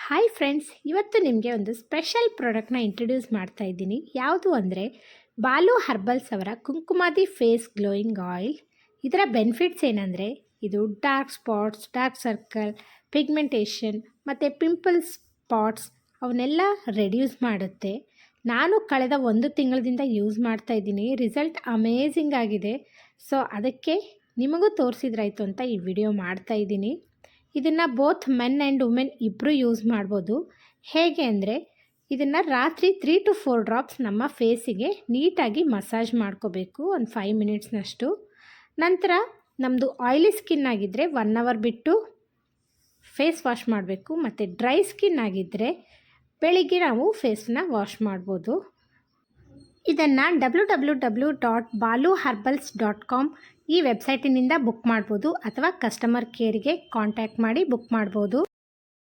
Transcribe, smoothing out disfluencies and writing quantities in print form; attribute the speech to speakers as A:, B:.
A: Hi friends, ಇವತ್ತು ನಿಮಗೆ ಒಂದು ಸ್ಪೆಷಲ್ ಪ್ರಾಡಕ್ಟ್ನ ಇಂಟ್ರೊಡ್ಯೂಸ್ ಮಾಡ್ತಾ ಇದ್ದೀನಿ. ಯಾವುದು ಅಂದರೆ ಬಾಲು ಹರ್ಬಲ್ಸ್ ಅವರ ಕುಂಕುಮಾದಿ ಫೇಸ್ ಗ್ಲೋಯಿಂಗ್ ಆಯಿಲ್. ಇದರ ಬೆನಿಫಿಟ್ಸ್ ಏನಂದರೆ ಇದು dark spots, dark circle, pigmentation ಮತ್ತು ಪಿಂಪಲ್ಸ್ ಸ್ಪಾಟ್ಸ್ ಅವನ್ನೆಲ್ಲ ರೆಡ್ಯೂಸ್ ಮಾಡುತ್ತೆ. ನಾನು ಕಳೆದ 1 ತಿಂಗಳಿಂದ ಯೂಸ್ ಮಾಡ್ತಾ ಇದ್ದೀನಿ. ರಿಸಲ್ಟ್ ಅಮೇಝಿಂಗ್ ಆಗಿದೆ. ಸೊ ಅದಕ್ಕೆ ನಿಮಗೂ ತೋರಿಸಿದ್ರಾಯ್ತು ಅಂತ ಈ ವಿಡಿಯೋ ಮಾಡ್ತಾ ಇದ್ದೀನಿ. ಇದನ್ನು ಬೋತ್ ಮೆನ್ ಆ್ಯಂಡ್ ವುಮೆನ್ ಇಬ್ಬರು ಯೂಸ್ ಮಾಡ್ಬೋದು. ಹೇಗೆ ಅಂದರೆ ಇದನ್ನು ರಾತ್ರಿ 3 to 4 ಡ್ರಾಪ್ಸ್ ನಮ್ಮ ಫೇಸಿಗೆ ನೀಟಾಗಿ ಮಸಾಜ್ ಮಾಡ್ಕೋಬೇಕು ಒಂದು 5 ಮಿನಿಟ್ಸ್ನಷ್ಟು. ನಂತರ ನಮ್ಮದು ಆಯಿಲಿ ಸ್ಕಿನ್ ಆಗಿದ್ದರೆ 1 ಅವರ್ ಬಿಟ್ಟು ಫೇಸ್ ವಾಶ್ ಮಾಡಬೇಕು. ಮತ್ತು ಡ್ರೈ ಸ್ಕಿನ್ ಆಗಿದ್ದರೆ ಬೆಳಿಗ್ಗೆ ನಾವು ಫೇಸನ್ನ ವಾಶ್ ಮಾಡ್ಬೋದು. ಇದನ್ನು www.baluherbals.com ಈ ವೆಬ್ಸೈಟಿನಿಂದ ಬುಕ್ ಮಾಡ್ಬೋದು ಅಥವಾ ಕಸ್ಟಮರ್ ಕೇರಿಗೆ ಕಾಂಟ್ಯಾಕ್ಟ್ ಮಾಡಿ ಬುಕ್ ಮಾಡ್ಬೋದು.